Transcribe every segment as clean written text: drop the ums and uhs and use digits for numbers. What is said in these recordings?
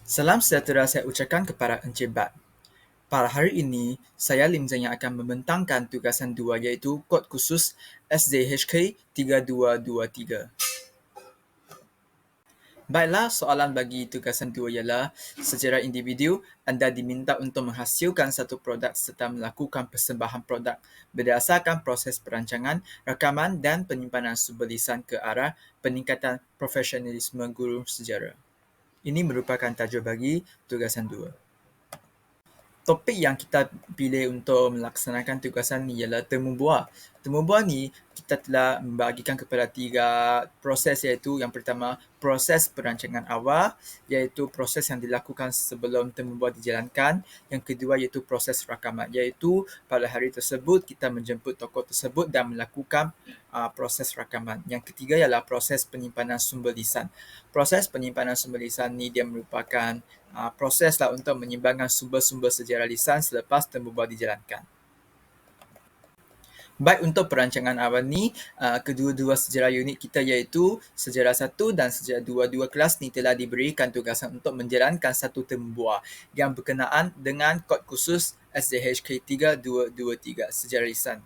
Salam sejahtera saya ucapkan kepada Encik Bat. Pada hari ini, saya Lim Zeng yang akan membentangkan tugasan 2 iaitu kod khusus SJHK 3223. Baiklah, soalan bagi tugasan 2 ialah secara individu, anda diminta untuk menghasilkan satu produk serta melakukan persembahan produk berdasarkan proses perancangan, rakaman dan penyimpanan sumber lisan ke arah peningkatan profesionalisme guru sejarah. Ini merupakan tajuk bagi tugasan 2. Topik yang kita pilih untuk melaksanakan tugasan ni ialah temu buah. Temu buah ni kita telah membahagikan kepada 3 proses, iaitu yang pertama proses perancangan awal, iaitu proses yang dilakukan sebelum temu buah dijalankan. Yang kedua iaitu proses rakaman, iaitu pada hari tersebut kita menjemput tokoh tersebut dan melakukan proses rakaman. Yang ketiga ialah proses penyimpanan sumber lisan. Proses penyimpanan sumber lisan ni dia merupakan proseslah untuk menyeimbangkan sumber-sumber sejarah lisan selepas temu buah dijalankan. Baik, untuk perancangan awal ni, kedua-dua sejarah unit kita iaitu sejarah 1 dan sejarah 2. Dua kelas ni telah diberikan tugasan untuk menjalankan satu temu buah yang berkenaan dengan kod khusus SJHK 3223 sejarah lisan.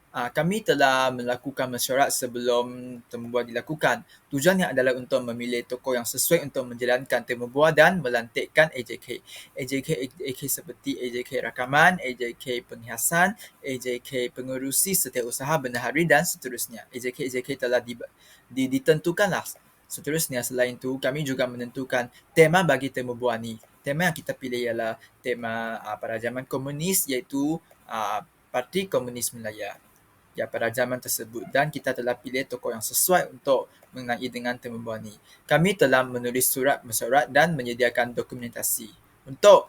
Kami telah melakukan mesyuarat sebelum temu buah dilakukan. Tujuannya adalah untuk memilih tokoh yang sesuai untuk menjalankan temu buah dan melantikkan AJK. AJK seperti AJK rakaman, AJK penghiasan, AJK pengerusi setiausaha bendahari dan seterusnya. AJK telah ditentukanlah. Seterusnya, selain itu, kami juga menentukan tema bagi temu buah ni. Tema yang kita pilih ialah tema pada zaman komunis, iaitu Parti Komunis Melaya pada zaman tersebut, dan kita telah pilih tokoh yang sesuai untuk mengenai dengan temu buah ni. Kami telah menulis surat mesyuarat dan menyediakan dokumentasi untuk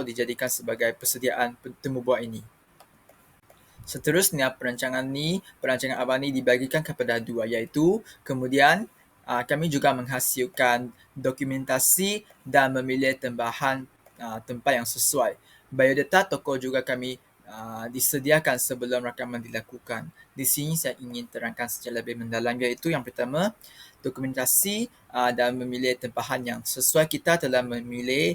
dijadikan sebagai persediaan temu buah ini. Seterusnya, perancangan awal ni dibagikan kepada 2, iaitu kemudian kami juga menghasilkan dokumentasi dan memilih tambahan tempat yang sesuai. Biodata tokoh juga kami disediakan sebelum rakaman dilakukan. Di sini saya ingin terangkan secara lebih mendalam, iaitu yang pertama, dokumentasi dan memilih tempahan yang sesuai. Kita telah memilih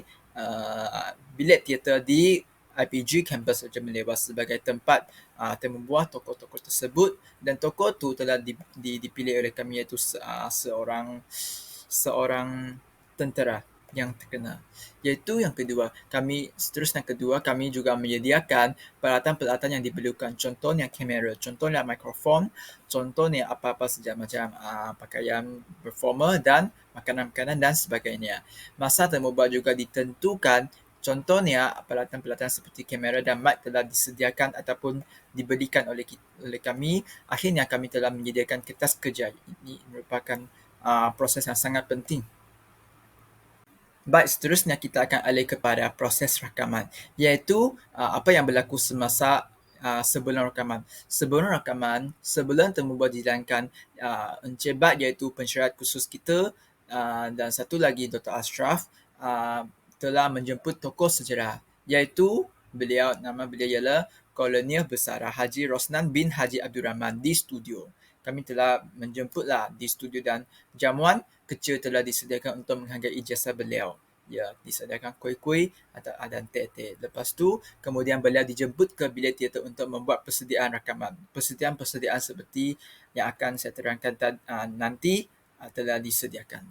bilik teater di IPG Kampus Raja Melewah sebagai tempat temu buah tokoh-tokoh tersebut, dan tokoh tu telah dipilih oleh kami, iaitu seorang tentera yang terkenal. Iaitu yang kedua, kami juga menyediakan peralatan-peralatan yang diperlukan. Contohnya kamera, contohnya mikrofon, contohnya apa-apa saja macam pakaian performer dan makanan-makanan dan sebagainya. Masa temu buah juga ditentukan. Contohnya, peralatan-peralatan seperti kamera dan mic telah disediakan ataupun diberikan oleh kami. Akhirnya, kami telah menyediakan kertas kerja. Ini merupakan proses yang sangat penting. Baik, seterusnya kita akan alih kepada proses rakaman, iaitu apa yang berlaku semasa sebelum rakaman. Sebelum temu buah dijalankan, Encik Bat iaitu pensyarah khusus kita dan satu lagi Dr. Ashraf telah menjemput tokoh sejarah, iaitu nama beliau ialah Kolonel Besar Haji Rosnan bin Haji Abdul Rahman di studio. Kami telah menjemputlah di studio dan jamuan kecil telah disediakan untuk menghargai ijazah beliau. Ya, disediakan kuih-kuih dan teh-teh. Lepas tu, kemudian beliau dijemput ke bilik teater untuk membuat persediaan rakaman. Persediaan seperti yang akan saya terangkan nanti telah disediakan.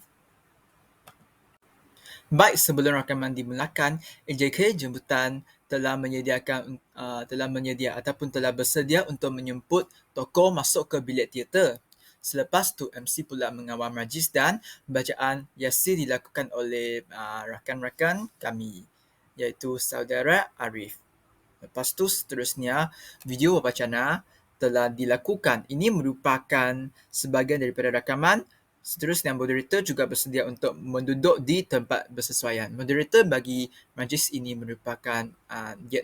Baik, sebelum rakaman dimulakan, AJK jemputan telah bersedia untuk menjemput tokoh masuk ke bilik teater. Selepas tu, MC pula mengawal majlis dan bacaan Yasin dilakukan oleh rakan-rakan kami, iaitu Saudara Arif. Lepas tu, seterusnya, video wacana telah dilakukan. Ini merupakan sebahagian daripada rakaman. Seterusnya, moderator juga bersedia untuk menduduk di tempat bersesuaian. Moderator bagi majlis ini merupakan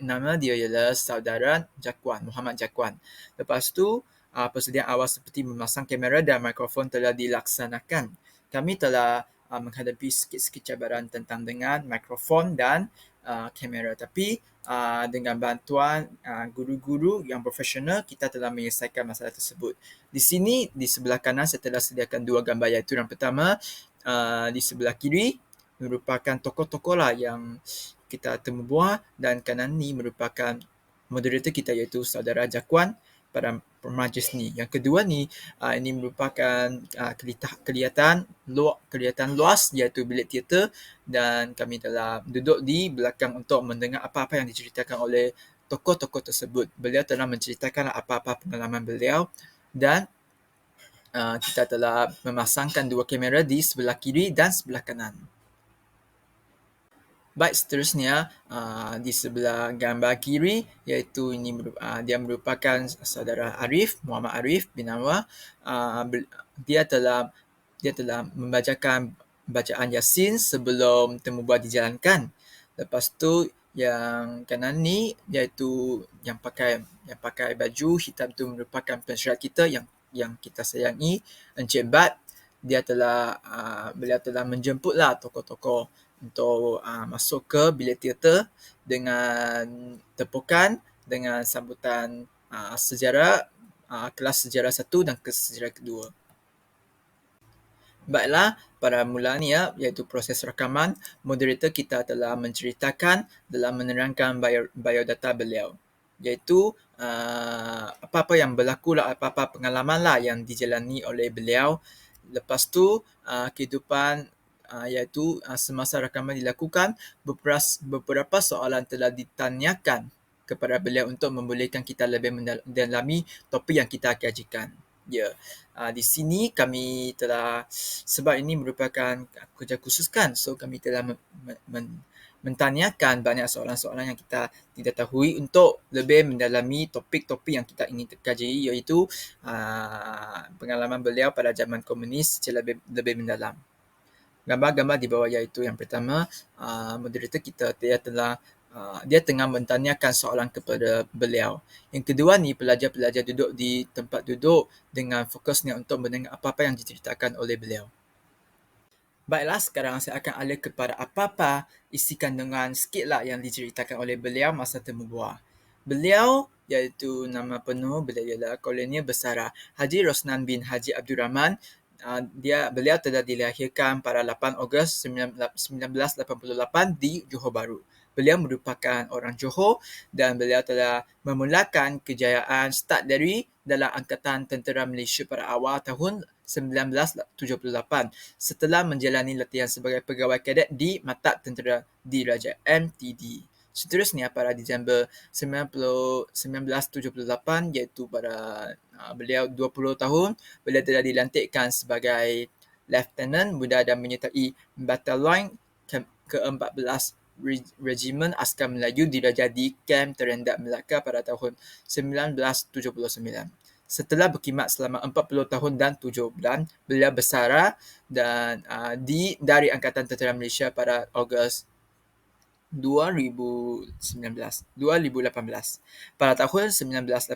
nama dia ialah Saudara Jakwan, Muhammad Jakwan. Lepas tu, persediaan awal seperti memasang kamera dan mikrofon telah dilaksanakan. Kami telah menghadapi sikit-sikit cabaran tentang dengan mikrofon dan kamera, tapi dengan bantuan guru-guru yang profesional, kita telah menyelesaikan masalah tersebut. Di sini, di sebelah kanan, saya telah sediakan 2 gambar, iaitu yang pertama di sebelah kiri merupakan tokoh-tokoh lah yang kita tembubuar, dan kanan ni merupakan moderator kita iaitu saudara Jakuan pada majlis ni. Yang kedua ni, ini merupakan kelihatan luas iaitu bilik teater, dan kami telah duduk di belakang untuk mendengar apa-apa yang diceritakan oleh tokoh-tokoh tersebut. Beliau telah menceritakan apa-apa pengalaman beliau, dan kita telah memasangkan dua kamera di sebelah kiri dan sebelah kanan. Baik, seterusnya di sebelah gambar kiri, iaitu dia merupakan saudara Arif, Muhammad Arif bin Anwar. Dia telah membacakan bacaan Yasin sebelum tembubuar dijalankan. Lepas tu yang kanan ni, iaitu yang pakai baju hitam tu merupakan pensyarah kita yang kita sayangi, Encik Bat. Beliau telah menjemputlah tokoh-tokoh untuk masuk ke bilik teater dengan tepukan, dengan sambutan sejarah, kelas sejarah 1 dan kelas sejarah 2. Baiklah, pada mulanya iaitu proses rakaman, moderator kita telah menceritakan, telah menerangkan biodata beliau, iaitu apa-apa yang berlaku lah, apa-apa pengalaman lah yang dijalani oleh beliau. Lepas tu kehidupan, iaitu semasa rakaman dilakukan, beberapa soalan telah ditanyakan kepada beliau untuk membolehkan kita lebih mendalami topik yang kita kajikan. Ya, di sini kami telah, sebab ini merupakan kerja khusus kan, so kami telah mentanyakan banyak soalan-soalan yang kita tidak tahu untuk lebih mendalami topik-topik yang kita ingin kaji, iaitu pengalaman beliau pada zaman komunis secara lebih mendalam. Gambar-gambar di bawah iaitu yang pertama, moderator kita dia tengah mentanyakan soalan kepada beliau. Yang kedua ni, pelajar-pelajar duduk di tempat duduk dengan fokusnya untuk mendengar apa-apa yang diceritakan oleh beliau. Baiklah, sekarang saya akan alih kepada apa-apa isi kandungan sikitlah yang diceritakan oleh beliau masa tembubuar. Beliau, iaitu nama penuh beliau ialah Kolonel Besara Haji Rosnan bin Haji Abdul Rahman. Beliau telah dilahirkan pada 8 Ogos 1988 di Johor Bahru. Beliau merupakan orang Johor dan beliau telah memulakan kejayaan start dari dalam Angkatan Tentera Malaysia pada awal tahun 1978 setelah menjalani latihan sebagai pegawai kadet di Maktab Tentera Diraja MTD. Seterusnya pada Disember 1978, iaitu pada beliau 20 tahun, beliau telah dilantikkan sebagai Lieutenant Muda dan menyertai Batalion ke-14 Regimen Askar Melayu Diraja di Kem Terendak Melaka pada tahun 1979. Setelah berkhidmat selama 40 tahun dan 7 bulan, beliau bersara dan dari Angkatan Tentera Malaysia pada Ogos 2018. Pada tahun 1980,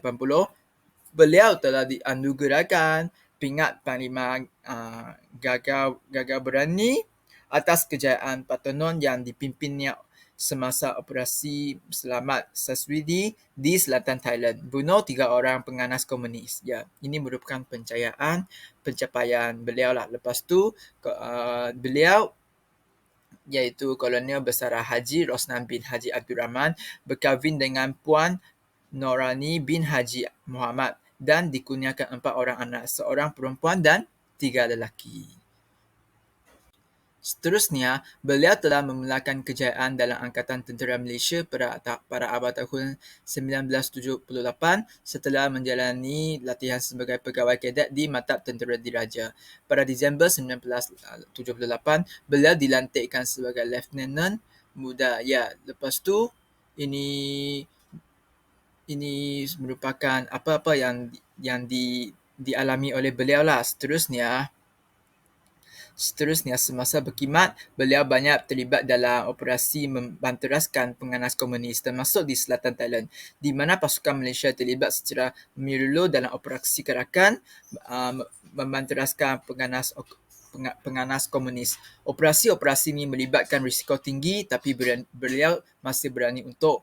beliau telah dianugerahkan pingat Panglima Gagah Berani atas kejayaan Partenon yang dipimpinnya semasa operasi Selamat Saswidi di selatan Thailand, bunuh 3 orang penganas komunis. Ya, ini merupakan pencapaian beliau lah. Lepas tu beliau, iaitu Kolonel Besara Haji Rosnan bin Haji Abdul Rahman, berkahwin dengan Puan Norani bin Haji Muhammad dan dikurniakan 4 orang anak, seorang perempuan dan 3 lelaki. Seterusnya, beliau telah memulakan kejayaan dalam Angkatan Tentera Malaysia pada awal tahun 1978 setelah menjalani latihan sebagai pegawai kadet di Maktab Tentera Diraja. Pada Disember 1978, beliau dilantikkan sebagai Lieutenant Muda. Ya, lepas tu ini merupakan apa-apa yang dialami oleh beliau lah. Seterusnya, semasa berkhidmat, beliau banyak terlibat dalam operasi membanteraskan penganas komunis termasuk di selatan Thailand, di mana pasukan Malaysia terlibat secara menyeluruh dalam operasi gerakan membanteraskan penganas komunis. Operasi-operasi ini melibatkan risiko tinggi, tapi beliau masih berani untuk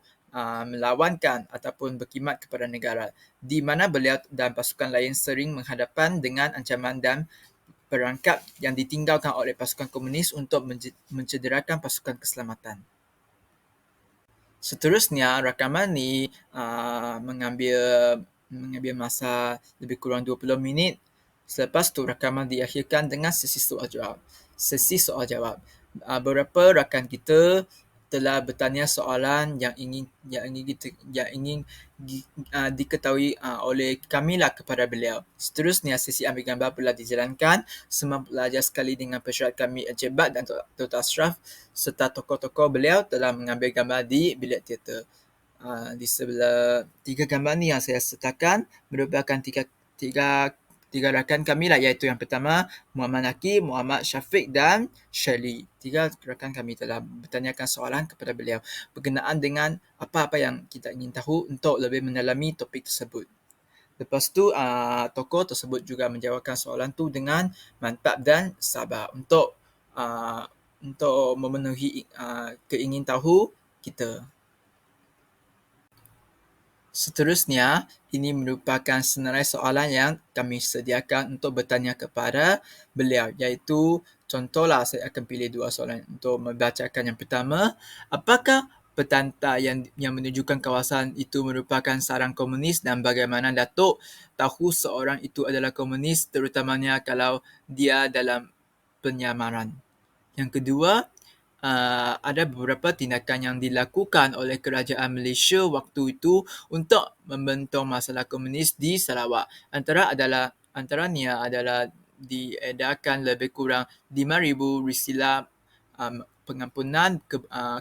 melawankan ataupun berkhidmat kepada negara, di mana beliau dan pasukan lain sering menghadapkan dengan ancaman dan perangkap yang ditinggalkan oleh pasukan komunis untuk mencederakan pasukan keselamatan. Seterusnya, rakaman ni mengambil masa lebih kurang 20 minit. Selepas tu, rakaman diakhirkan dengan sesi soal jawab. Beberapa rakan kita telah bertanya soalan yang ingin diketahui oleh kamilah kepada beliau. Seterusnya, sesi ambil gambar telah dijalankan. Semua pelajar sekali dengan pesyarat kami Encik Bat dan Dr. Ashraf serta tokoh-tokoh beliau telah mengambil gambar di bilik teater. Di sebelah 3 gambar ni yang saya sertakan merupakan tiga rakan kami lah, iaitu yang pertama Muhammad Naki, Muhammad Syafiq dan Shirley. 3 rakan kami telah bertanyakan soalan kepada beliau berkenaan dengan apa-apa yang kita ingin tahu untuk lebih mendalami topik tersebut. Lepas tu, tokoh tersebut juga menjawabkan soalan tu dengan mantap dan sabar untuk memenuhi keingin tahu kita. Seterusnya, ini merupakan senarai soalan yang kami sediakan untuk bertanya kepada beliau, iaitu contohlah saya akan pilih 2 soalan untuk membacakan. Yang pertama, apakah petanda yang menunjukkan kawasan itu merupakan sarang komunis dan bagaimana Datuk tahu seorang itu adalah komunis, terutamanya kalau dia dalam penyamaran? Yang kedua, ada beberapa tindakan yang dilakukan oleh kerajaan Malaysia waktu itu untuk membentang masalah komunis di Sarawak. Antaranya adalah diedarkan lebih kurang 5,000 risilah pengampunan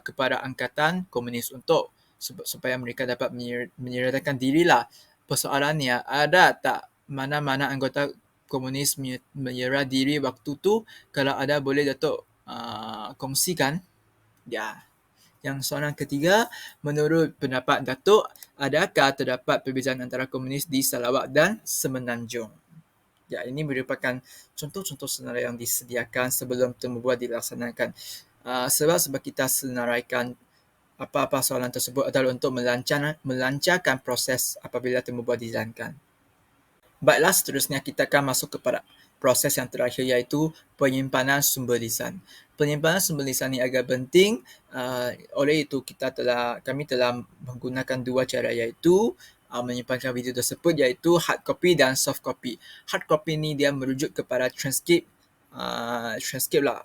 kepada angkatan komunis untuk supaya mereka dapat menyerahkan dirilah. Persoalannya, ada tak mana-mana anggota komunis menyerah diri waktu tu? Kalau ada, boleh Datuk kongsikan. Ya. Yang soalan ketiga, menurut pendapat Datuk, adakah terdapat perbezaan antara komunis di Sarawak dan Semenanjung? Ya, ini merupakan contoh-contoh senarai yang disediakan sebelum temubual dilaksanakan. Sebab kita senaraikan apa-apa soalan tersebut adalah untuk melancarkan proses apabila temubual dijalankan. Baiklah, seterusnya kita akan masuk kepada proses yang terakhir, iaitu penyimpanan sumber lisan. Penyimpanan sumber lisan ini agak penting. Oleh itu kami telah menggunakan 2 cara, iaitu menyimpankan video tersebut, iaitu hard copy dan soft copy. Hard copy ni dia merujuk kepada transkrip lah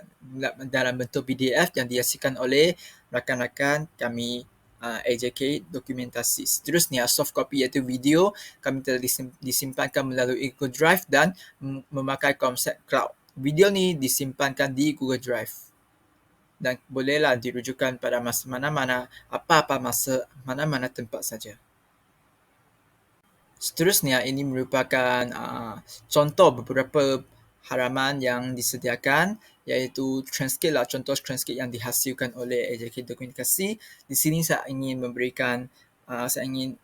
dalam bentuk PDF yang dihasilkan oleh rakan-rakan kami AJK dokumentasi. Seterusnya, soft copy iaitu video kami telah disimpankan melalui Google Drive dan memakai konsep cloud. Video ni disimpankan di Google Drive dan bolehlah dirujukan pada masa mana-mana, masa mana-mana tempat saja. Seterusnya, ini merupakan contoh beberapa halaman yang disediakan, iaitu transkrip lah, contoh transkrip yang dihasilkan oleh AJK Dokumentasi. Di sini saya ingin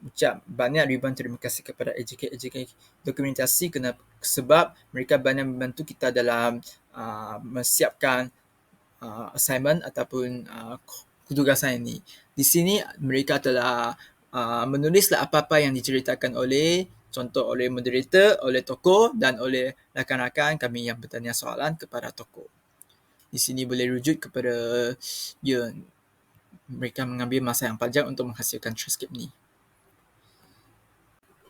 ucap banyak ribuan terima kasih kepada AJK Dokumentasi sebab mereka banyak membantu kita dalam menyiapkan assignment ataupun tugasan ini. Di sini mereka telah menulislah apa-apa yang diceritakan oleh moderator, oleh tokoh dan oleh rakan-rakan kami yang bertanya soalan kepada tokoh. Di sini boleh rujuk kepada mereka mengambil masa yang panjang untuk menghasilkan transkrip ni.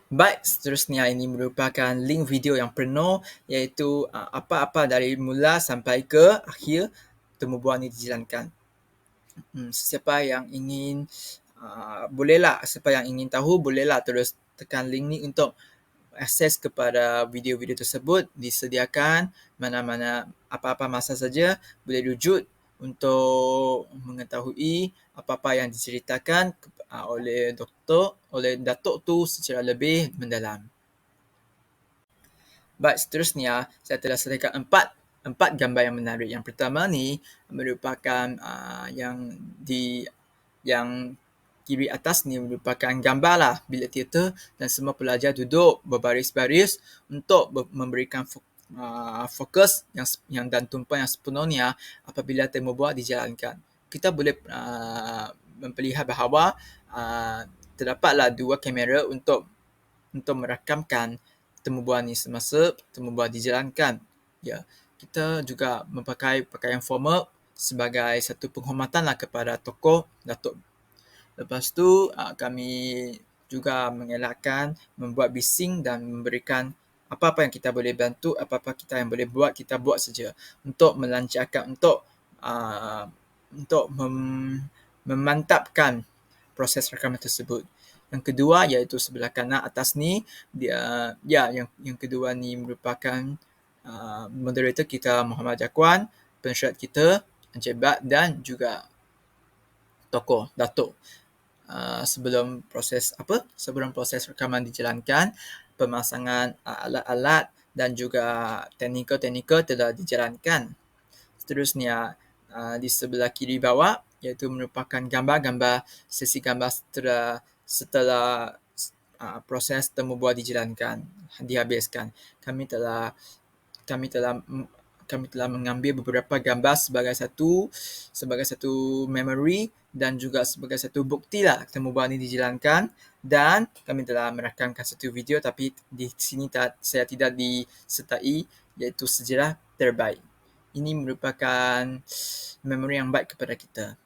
Baik, seterusnya ini merupakan link video yang penuh, iaitu apa-apa dari mula sampai ke akhir temubual ini dijalankan. Siapa yang ingin siapa yang ingin tahu, bolehlah terus tekan link ni untuk akses kepada video-video tersebut. Disediakan mana-mana apa-apa masa saja boleh rujuk untuk mengetahui apa-apa yang diceritakan oleh Datuk tu secara lebih mendalam. Baik, seterusnya saya telah sediakan empat gambar yang menarik. Yang pertama ni merupakan yang kiri atas ni merupakan gambar lah bilik teater dan semua pelajar duduk berbaris-baris untuk memberikan fokus dan tumpuan yang sepenuhnya apabila temubual dijalankan. Kita boleh melihat bahawa terdapatlah 2 kamera untuk merakamkan temubual ni semasa temubual dijalankan. Ya, kita juga memakai pakaian formal sebagai satu penghormatanlah kepada tokoh Datuk. Lepas tu, kami juga mengelakkan membuat bising dan memberikan apa-apa yang kita boleh bantu, apa-apa kita yang boleh buat, kita buat saja untuk melancarkan, untuk memantapkan proses rakaman tersebut. Yang kedua iaitu sebelah kanan atas ni, dia yang kedua ni merupakan moderator kita Muhammad Jakwan, pensyarah kita Encik Bat dan juga tokoh Datuk. Sebelum proses rakaman dijalankan, pemasangan alat-alat dan juga teknikal telah dijalankan. Seterusnya, di sebelah kiri bawah iaitu merupakan gambar-gambar sesi gambar setelah proses temu bual dijalankan, dihabiskan. Kami telah mengambil beberapa gambar sebagai satu memori dan juga sebagai satu bukti lah temu bual ini dijalankan, dan kami telah merakamkan satu video tapi di sini saya tidak disertai, iaitu sejarah terbaik. Ini merupakan memori yang baik kepada kita.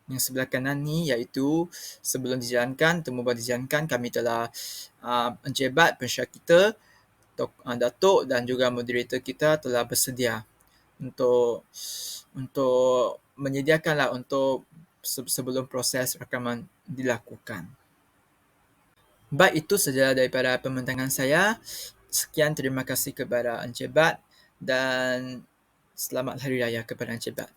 Yang sebelah kanan ni iaitu sebelum dijalankan, temu bual dijalankan, kami telah Encik pensyarah kita, Datuk dan juga moderator kita telah bersedia untuk menyediakanlah untuk sebelum proses rakaman dilakukan. Baik, itu saja daripada pembincangan saya. Sekian, terima kasih kepada Encik Bat dan selamat Hari Raya kepada Encik Bat.